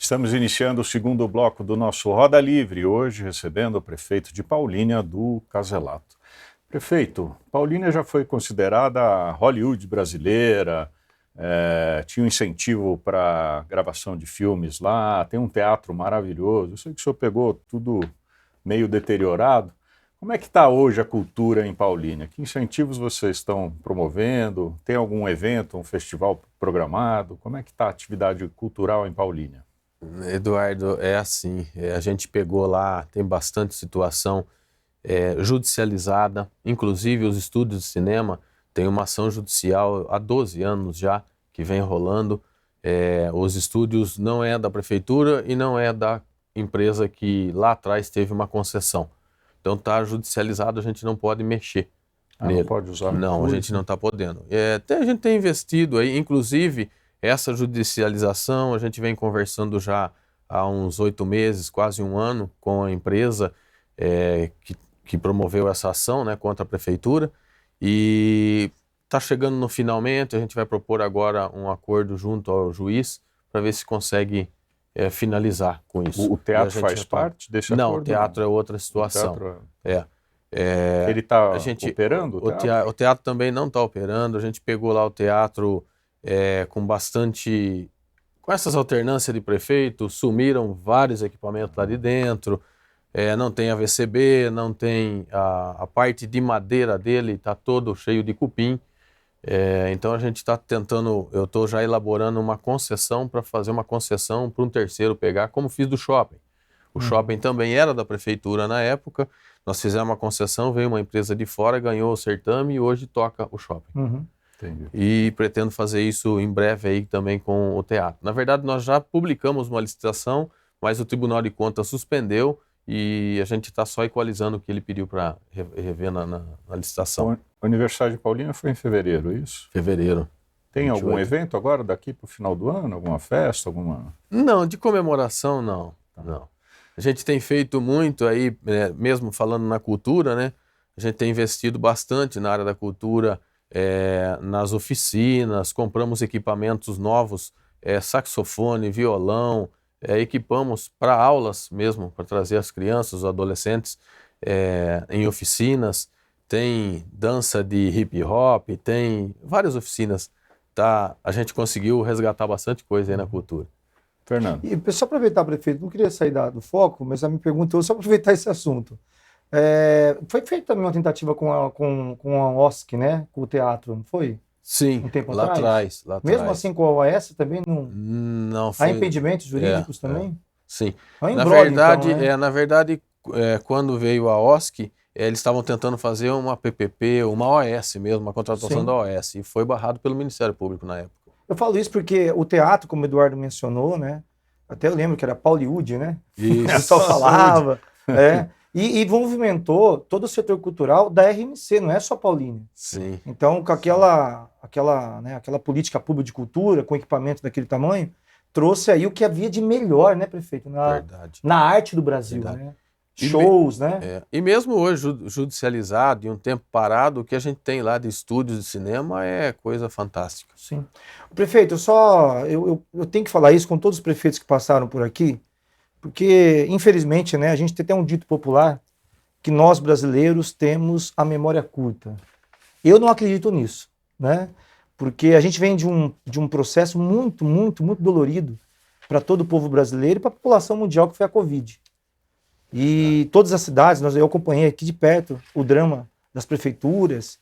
Estamos iniciando o segundo bloco do nosso Roda Livre, hoje recebendo o prefeito de Paulínia, Du Caselatto. Prefeito, Paulínia já foi considerada a Hollywood brasileira, tinha um incentivo para gravação de filmes lá, tem um teatro maravilhoso. Eu sei que o senhor pegou tudo meio deteriorado. Como é que está hoje a cultura em Paulínia? Que incentivos vocês estão promovendo? Tem algum evento, um festival programado? Como é que está a atividade cultural em Paulínia? Eduardo, é assim, a gente pegou lá, tem bastante situação judicializada, inclusive os estúdios de cinema têm uma ação judicial há 12 anos já, que vem rolando. Os estúdios não é da prefeitura e não é da empresa que lá atrás teve uma concessão. Então está judicializado, a gente não pode mexer nele. Não pode usar? Não, a gente não está podendo. A gente tem investido aí, inclusive essa judicialização, a gente vem conversando já há uns 8 meses, quase um ano, com a empresa que promoveu essa ação, né, contra a prefeitura, e está chegando no finalmente. A gente vai propor agora um acordo junto ao juiz para ver se consegue finalizar com isso. O teatro faz parte desse acordo? Não, o teatro é outra situação. Ele está operando? O teatro também não está operando. A gente pegou lá o teatro com essas alternâncias de prefeito, sumiram vários equipamentos lá de dentro, não tem AVCB, não tem a parte de madeira dele, está todo cheio de cupim. Então a gente está tentando, eu estou já elaborando uma concessão para fazer uma concessão para um terceiro pegar, como fiz do shopping. O shopping também era da prefeitura na época, nós fizemos uma concessão, veio uma empresa de fora, ganhou o certame e hoje toca o shopping. Entendi. E pretendo fazer isso em breve aí também com o teatro. Na verdade, nós já publicamos uma licitação, mas o Tribunal de Contas suspendeu e a gente está só equalizando o que ele pediu para rever na licitação. O aniversário de Paulínia foi em fevereiro, isso? Fevereiro. Tem 28. algum evento agora daqui para o final do ano? Alguma festa? Não, de comemoração não. Não. A gente tem feito muito aí, mesmo falando na cultura, né? A gente tem investido bastante na área da cultura, nas oficinas, compramos equipamentos novos, saxofone, violão, equipamos para aulas mesmo, para trazer as crianças, os adolescentes em oficinas. Tem dança de hip hop, tem várias oficinas. A gente conseguiu resgatar bastante coisa aí na cultura. Fernando. E só aproveitar, prefeito, não queria sair do foco, mas a minha pergunta é só aproveitar esse assunto. Foi feita também uma tentativa com a OSC, né? Com o teatro, não foi? Sim, um tempo lá atrás. Mesmo assim com a OAS também não... Não foi... Há impedimentos jurídicos também? Sim. É um embrolho, na verdade, quando veio a OSC, eles estavam tentando fazer uma PPP, uma OAS mesmo, uma contratação da OAS, e foi barrado pelo Ministério Público na época. Eu falo isso porque o teatro, como o Eduardo mencionou, né? Até eu lembro que era Pauliúde, né? Isso. O pessoal falava. E movimentou todo o setor cultural da RMC, não é só Paulínia. Sim. Então, com aquela política pública de cultura, com equipamento daquele tamanho, trouxe aí o que havia de melhor, né, prefeito? Na arte do Brasil, né? Shows, né? E mesmo hoje, judicializado e um tempo parado, o que a gente tem lá de estúdios de cinema é coisa fantástica. Sim. Prefeito, eu tenho que falar isso com todos os prefeitos que passaram por aqui, porque, infelizmente, né, a gente tem até um dito popular que nós, brasileiros, temos a memória curta. Eu não acredito nisso, né? Porque a gente vem de um processo muito, muito, muito dolorido para todo o povo brasileiro e para a população mundial, que foi a Covid. E todas as cidades, eu acompanhei aqui de perto o drama das prefeituras,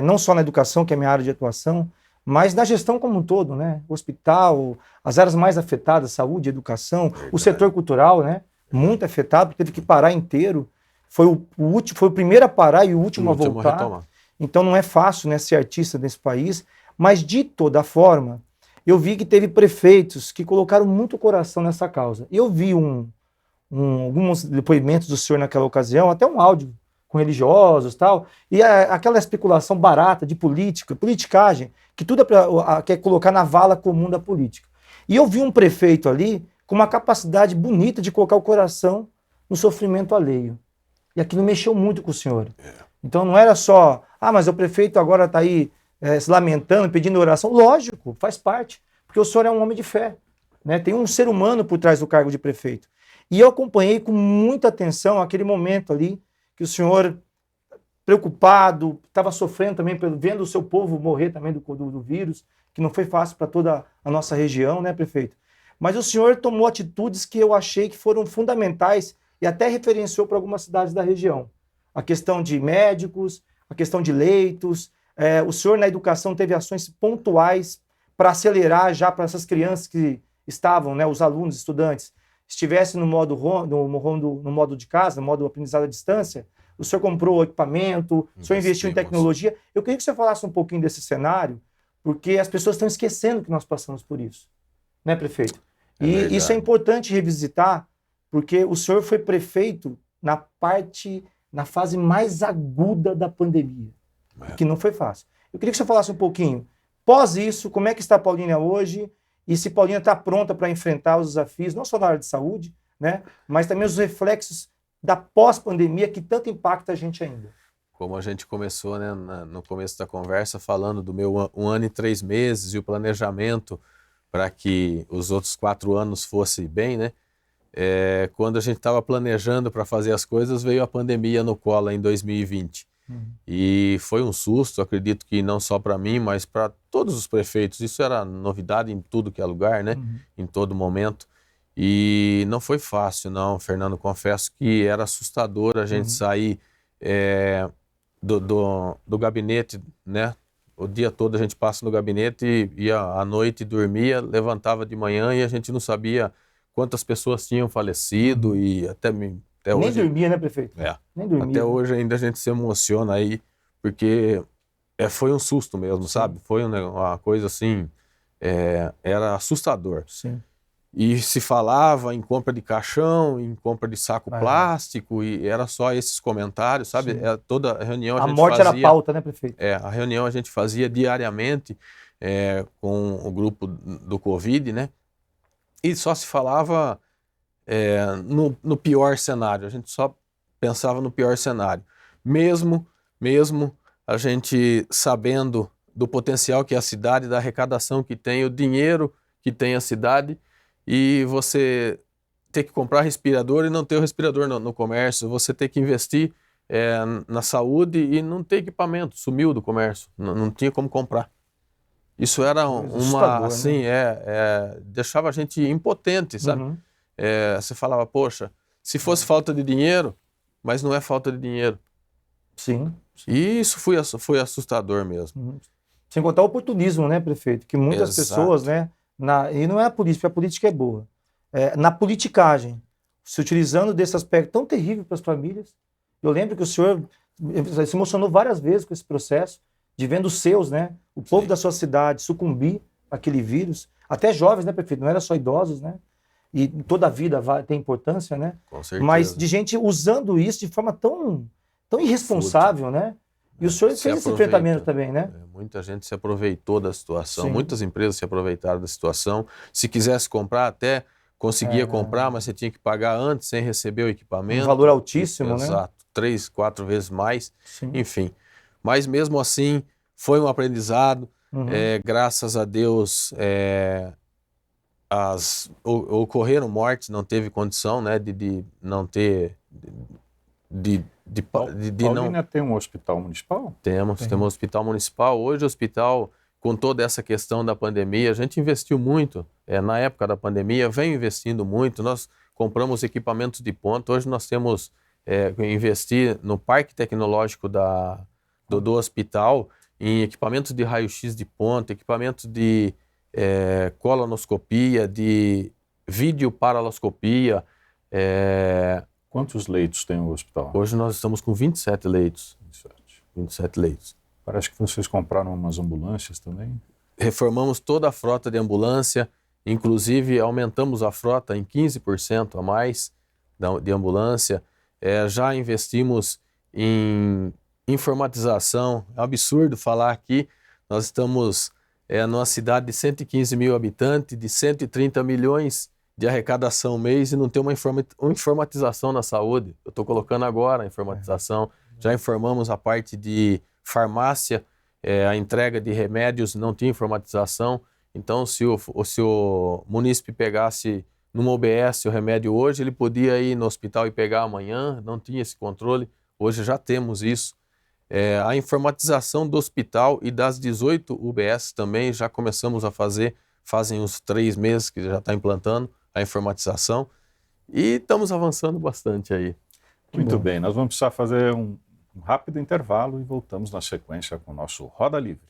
não só na educação, que é a minha área de atuação, mas na gestão como um todo, né? Hospital, as áreas mais afetadas, saúde, educação, o setor cultural, né? Muito afetado, teve que parar inteiro. Foi o primeiro a parar e o último a voltar. Então não é fácil, né, ser artista nesse país, mas de toda forma, eu vi que teve prefeitos que colocaram muito coração nessa causa. Eu vi alguns depoimentos do senhor naquela ocasião, até um áudio com religiosos e tal, e aquela especulação barata de politicagem, que tudo quer colocar na vala comum da política. E eu vi um prefeito ali com uma capacidade bonita de colocar o coração no sofrimento alheio. E aquilo mexeu muito com o senhor. Então não era só, mas o prefeito agora está aí se lamentando, pedindo oração. Lógico, faz parte, porque o senhor é um homem de fé. né? Tem um ser humano por trás do cargo de prefeito. E eu acompanhei com muita atenção aquele momento ali que o senhor, preocupado, estava sofrendo também, vendo o seu povo morrer também do vírus, que não foi fácil para toda a nossa região, né, prefeito? Mas o senhor tomou atitudes que eu achei que foram fundamentais e até referenciou para algumas cidades da região. A questão de médicos, a questão de leitos. O senhor na educação teve ações pontuais para acelerar já para essas crianças que estavam, né, os alunos, estudantes, estivessem no modo de casa, no modo aprendizado à distância. O senhor comprou equipamento, o senhor investiu em tecnologia. Eu queria que o senhor falasse um pouquinho desse cenário, porque as pessoas estão esquecendo que nós passamos por isso. Né, prefeito? E isso é importante revisitar, porque o senhor foi prefeito na fase mais aguda da pandemia, que não foi fácil. Eu queria que o senhor falasse um pouquinho, pós isso, como é que está a Paulínia hoje, e se Paulínia está pronta para enfrentar os desafios, não só na área de saúde, né, mas também os reflexos da pós-pandemia que tanto impacta a gente ainda. Como a gente começou, né, no começo da conversa, falando do meu 1 ano e 3 meses e o planejamento para que os outros 4 anos fossem bem, né? Quando a gente estava planejando para fazer as coisas, veio a pandemia no colo em 2020. E foi um susto, acredito que não só para mim, mas para todos os prefeitos. Isso era novidade em tudo que é lugar, né? Em todo momento. E não foi fácil, não, Fernando. Confesso que era assustador a gente sair do gabinete, né? O dia todo a gente passa no gabinete, ia à noite, dormia, levantava de manhã e a gente não sabia quantas pessoas tinham falecido e até Nem hoje... dormia, né, prefeito? Nem dormia. Até hoje ainda a gente se emociona aí, porque foi um susto mesmo, sabe? Foi uma coisa assim, era assustador. Sim. E se falava em compra de caixão, em compra de saco plástico, e era só esses comentários, sabe? Toda a reunião a gente morte fazia... era pauta, né, prefeito? A reunião a gente fazia diariamente com o grupo do Covid, né? E só se falava no pior cenário, a gente só pensava no pior cenário. Mesmo a gente sabendo do potencial que é a cidade, da arrecadação que tem, o dinheiro que tem a cidade, e você ter que comprar respirador e não ter o respirador no comércio, você ter que investir na saúde e não ter equipamento, sumiu do comércio, não tinha como comprar. Isso era uma, assim, deixava a gente impotente, sabe? Você falava, poxa, se fosse falta de dinheiro, mas não é falta de dinheiro. Sim. E isso foi assustador mesmo. Sem contar o oportunismo, né, prefeito? Que muitas pessoas, né, e não é a política, porque a política é boa. Na politicagem, se utilizando desse aspecto tão terrível para as famílias. Eu lembro que o senhor se emocionou várias vezes com esse processo, de vendo os seus, né, o povo da sua cidade sucumbir àquele vírus. Até jovens, né, prefeito? Não era só idosos, né? E toda a vida tem importância, né? Com certeza. Mas de gente usando isso de forma tão irresponsável, né? E o senhor fez esse enfrentamento também, né? Muita gente se aproveitou da situação, Sim. Muitas empresas se aproveitaram da situação. Se quisesse comprar, até conseguia comprar, mas você tinha que pagar antes, sem receber o equipamento. Um valor altíssimo, né? Exato, 3, 4 vezes mais, Sim. enfim. Mas mesmo assim, foi um aprendizado. Graças a Deus, ocorreram mortes, não teve condição, né, de não ter... Paulínia tem um hospital municipal? Temos um hospital municipal. Hoje o hospital, com toda essa questão da pandemia, a gente investiu muito. Na época da pandemia, vem investindo muito. Nós compramos equipamentos de ponta. Hoje nós temos investir no parque tecnológico do hospital, em equipamentos de raio-x de ponta, equipamentos de colonoscopia, de videoparaloscopia. Quantos leitos tem o hospital? Hoje nós estamos com 27 leitos. 27 leitos. Parece que vocês compraram umas ambulâncias também. Reformamos toda a frota de ambulância, inclusive aumentamos a frota em 15% a mais de ambulância. Já investimos em informatização. É um absurdo falar aqui, nós estamos numa cidade de 115 mil habitantes, de 130 milhões de arrecadação mês e não tem uma informatização na saúde. Eu estou colocando agora a informatização. Já informamos a parte de farmácia, a entrega de remédios, não tinha informatização. Então, se o munícipe pegasse numa UBS o remédio hoje, ele podia ir no hospital e pegar amanhã, não tinha esse controle. Hoje já temos isso. A informatização do hospital e das 18 UBS também já começamos a fazer, fazem uns 3 meses que já está implantando a informatização e estamos avançando bastante aí. Muito bem, nós vamos precisar fazer um rápido intervalo e voltamos na sequência com o nosso Roda Livre.